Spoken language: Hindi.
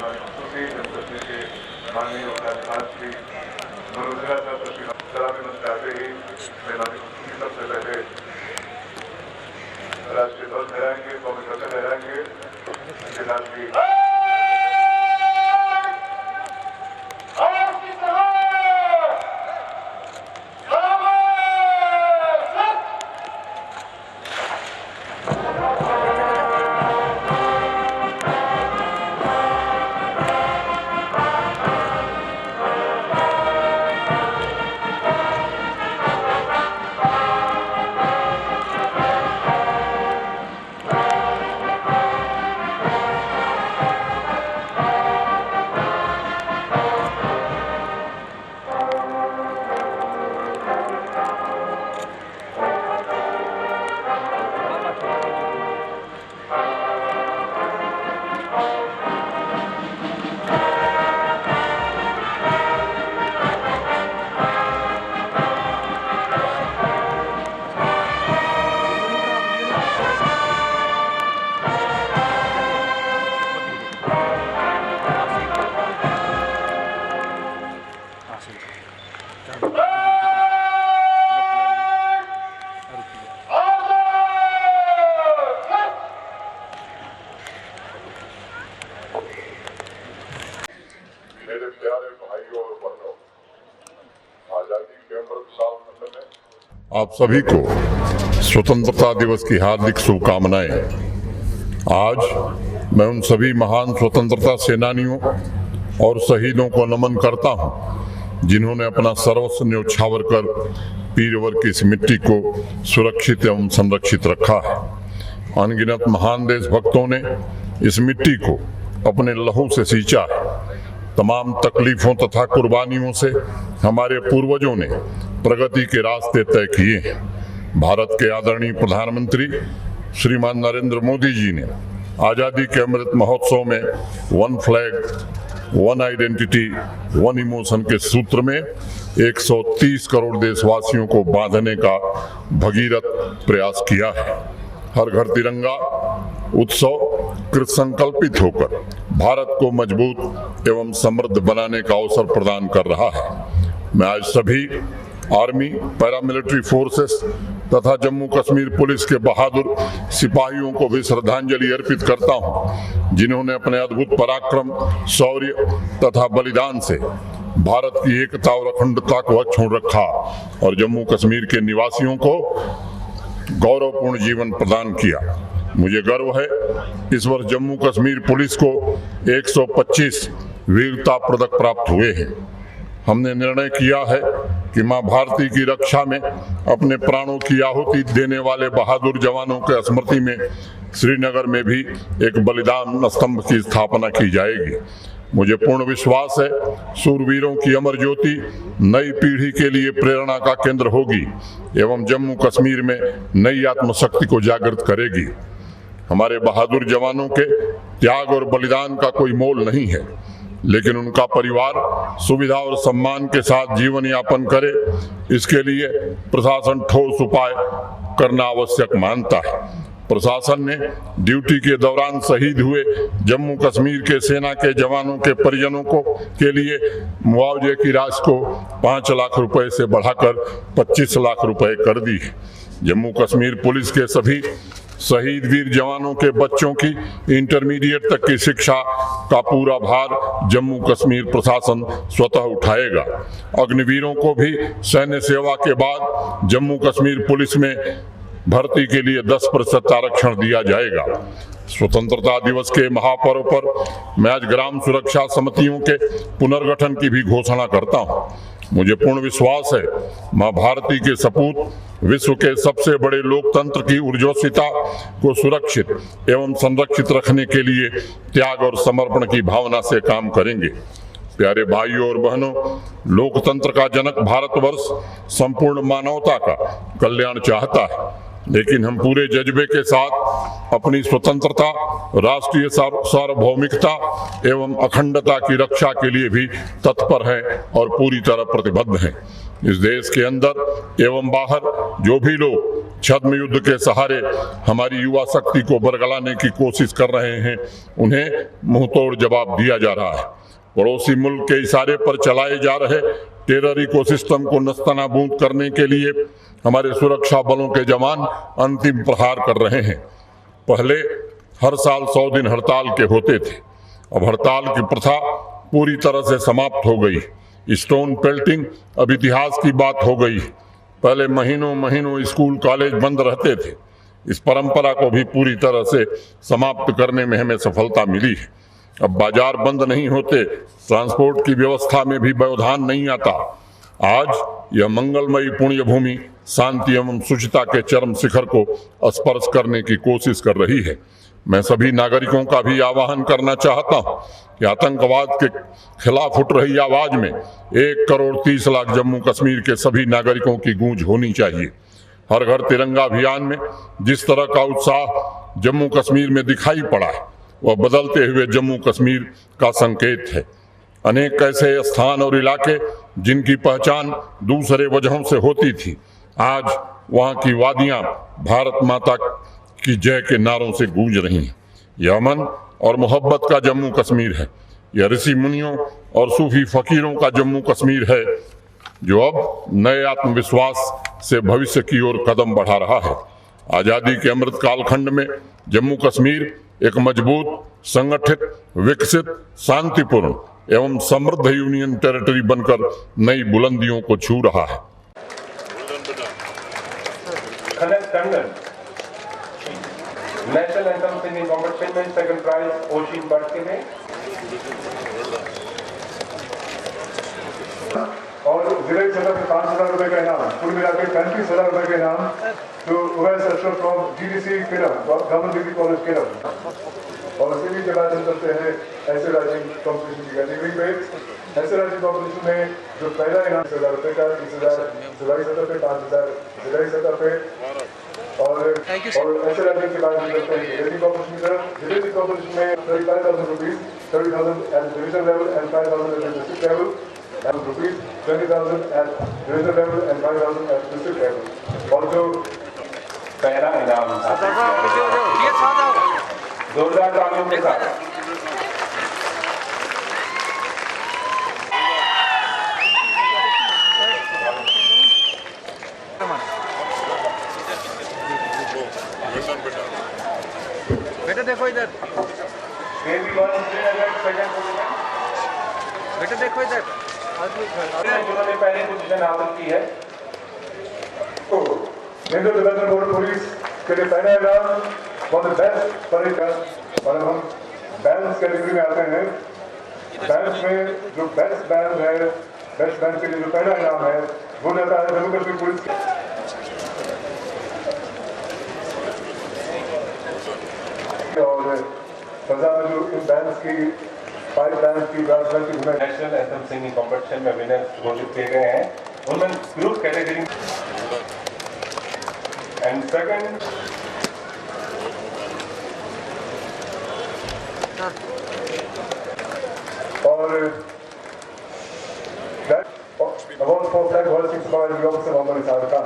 हमारे सूफी जनसभा के माननीय उपाध्यक्ष श्री मनोजरा साहब सलामी चाहते ही सबसे पहले राष्ट्रीय ध्वज लहराएंगे, कौमी ध्वज लहराएंगे। इसके साथ ही मेरे प्यारे भाइयों और बहनों, आजादी के अमृत साल में आप सभी को स्वतंत्रता दिवस की हार्दिक शुभकामनाएं। आज मैं उन सभी महान स्वतंत्रता सेनानियों और शहीदों को नमन करता हूं जिन्होंने अपना सर्वस्व न्योछावर कर पीरवर की इस मिट्टी को सुरक्षित एवं संरक्षित रखा है। अनगिनत महान देशभक्तों ने इस मिट्टी को अपने लहू से सींचा है। तमाम तकलीफों तथा कुर्बानियों से हमारे पूर्वजों ने प्रगति के रास्ते तय किए हैं। भारत के आदरणीय प्रधानमंत्री श्रीमान नरेंद्र मोदी जी ने आजादी के अमृत महोत्सव में one flag one identity one emotion के सूत्र में 130 करोड़ देशवासियों को बांधने का भगीरथ प्रयास किया है। हर घर तिरंगा उत्सव कृत संकल्पित होकर भारत को मजबूत एवं समृद्ध बनाने का अवसर प्रदान कर रहा है। मैं आज सभी आर्मी, पैरामिलिट्री फोर्सेस तथा जम्मू कश्मीर पुलिस के बहादुर सिपाहियों को भी श्रद्धांजलि अर्पित करता हूं, जिन्होंने अपने अद्भुत पराक्रम, शौर्य तथा बलिदान से भारत की एकता और अखंडता को अक्षुण्ण रखा और जम्मू कश्मीर के निवासियों को गौरवपूर्ण जीवन प्रदान किया। मुझे गर्व है इस वर्ष जम्मू कश्मीर पुलिस को 125 वीरता पदक प्राप्त हुए हैं। हमने निर्णय किया है कि मां भारती की रक्षा में अपने प्राणों की आहुति देने वाले बहादुर जवानों के स्मृति में श्रीनगर में भी एक बलिदान स्तंभ की स्थापना की जाएगी। मुझे पूर्ण विश्वास है शूरवीरों की अमर ज्योति नई पीढ़ी के लिए प्रेरणा का केंद्र होगी एवं जम्मू कश्मीर में नई आत्मशक्ति को जागृत करेगी। हमारे बहादुर जवानों के त्याग और बलिदान का कोई मोल नहीं है, लेकिन उनका परिवार सुविधा और सम्मान के साथ जीवन यापन करे, इसके लिए प्रशासन ठोस उपाय करना आवश्यक मानता है। प्रशासन ने ड्यूटी के दौरान शहीद हुए जम्मू कश्मीर के सेना के जवानों के परिजनों को के लिए मुआवजे की राशि को 5 लाख रुपए से बढ़ाकर 25 लाख रुपए कर दी है। जम्मू कश्मीर पुलिस के सभी शहीद वीर जवानों के बच्चों की इंटरमीडिएट तक की शिक्षा का पूरा भार जम्मू कश्मीर प्रशासन स्वतः उठाएगा। अग्निवीरों को भी सैन्य सेवा के बाद जम्मू कश्मीर पुलिस में भर्ती के लिए 10% आरक्षण दिया जाएगा। स्वतंत्रता दिवस के महापर्व पर मैं आज ग्राम सुरक्षा समितियों के पुनर्गठन की भी घोषणा करता हूं। मुझे पूर्ण विश्वास है मां भारती के सपूत विश्व के सबसे बड़े लोकतंत्र की ऊर्जस्विता को सुरक्षित एवं संरक्षित रखने के लिए त्याग और समर्पण की भावना से काम करेंगे। प्यारे भाइयों और बहनों, लोकतंत्र का जनक भारतवर्ष संपूर्ण मानवता का कल्याण चाहता है, लेकिन हम पूरे जज्बे के साथ अपनी स्वतंत्रता, राष्ट्रीय सार्वभौमिकता एवं अखंडता की रक्षा के लिए भी तत्पर हैं और पूरी तरह प्रतिबद्ध हैं। इस देश के अंदर एवं बाहर जो भी लोग छद्म युद्ध के सहारे हमारी युवा शक्ति को बरगलाने की कोशिश कर रहे हैं, उन्हें मुंहतोड़ जवाब दिया जा रहा है। पड़ोसी मुल्क के इशारे पर चलाए जा रहे टेरर इकोसिस्टम को नस्तनाबूद करने के लिए हमारे सुरक्षा बलों के जवान अंतिम प्रहार कर रहे हैं। पहले हर साल 100 दिन हड़ताल के होते थे, अब हड़ताल की प्रथा पूरी तरह से समाप्त हो गई। स्टोन पेल्टिंग अब इतिहास की बात हो गई। पहले महीनों महीनों स्कूल कॉलेज बंद रहते थे। इस परंपरा को भी पूरी तरह से समाप्त करने में हमें सफलता मिली है। अब बाजार बंद नहीं होते, ट्रांसपोर्ट की व्यवस्था में भी व्यवधान नहीं आता। आज यह मंगलमयी पुण्य भूमि शांति एवं शुचिता के चरम शिखर को स्पर्श करने की कोशिश कर रही है। मैं सभी नागरिकों का भी आह्वान करना चाहता हूं कि आतंकवाद के खिलाफ उठ रही आवाज में 1 करोड़ 30 लाख जम्मू कश्मीर के सभी नागरिकों की गूंज होनी चाहिए। हर घर तिरंगा अभियान में जिस तरह का उत्साह जम्मू कश्मीर में दिखाई पड़ा है, वह बदलते हुए जम्मू कश्मीर का संकेत है। अनेक ऐसे स्थान और इलाके जिनकी पहचान दूसरे वजहों से होती थी, आज वहां की वादियां भारत माता की जय के नारों से गूंज रही हैं। यह अमन और मोहब्बत का जम्मू कश्मीर है। यह ऋषि मुनियों और सूफी फकीरों का जम्मू कश्मीर है, जो अब नए आत्मविश्वास से भविष्य की ओर कदम बढ़ा रहा है। आजादी के अमृत कालखंड में जम्मू कश्मीर एक मजबूत, संगठित, विकसित, शांतिपूर्ण एवं समृद्ध यूनियन टेरिटरी बनकर नई बुलंदियों को छू रहा है। नेशनल एंथम सिंगिंग कॉम्पिटिशन में सेकंड प्राइज ओशिन बटके ने और जिले सदर में 5,000 रुपए का इनाम, कुल मिलाकर 35,000 रुपए का इनाम तो Uwais Ashraf from GDC Kerala, government degree college Kerala. और इसी के बाद हम करते हैं ऐसे राज्य कॉम्पिटिशन की कैटेगरी में। ऐसे राज्य कॉम्पिटिशन में जो पहला इनाम 10,000 रुपए का, 30,000 जिलाई सतह पे, 5,000 जिलाई सतह पे और ऐसे राज्य के बाद हम करते हैं जिले कॉम्पिटिशन में 35,000 rupees, 30,000 at division level and 5,000 at district level and rupees 20,000 at division level and 5,000 at district level। और जो पहला इनाम जोरदार तालियों के साथ बेटा देखो इधर, बेटा देखो इधर, जिन्होंने पहले पोजीशन हासिल की है तो इंडो तिब्बतन बॉर्डर पुलिस के लिए पहला इनाम फॉर द बेस्ट परेड। और हम बैंड्स कैटेगरी में आते हैं। बैंड्स में जो बेस्ट बैंड है, बेस्ट बैंड के लिए जो पहला इनाम है वो जाता है जम्मू कश्मीर पुलिस और पंजाब में जो इन बैंड्स की 5 बैंड्स की नेशनल एंथम सिंगिंग कॉम्पिटिशन में विनर घोषित किए गए हैं। उनमें ग्रुप कैटेगरी एंड सेकंड और award for flag hoisting supervisory officer Mohammad Isar Khan.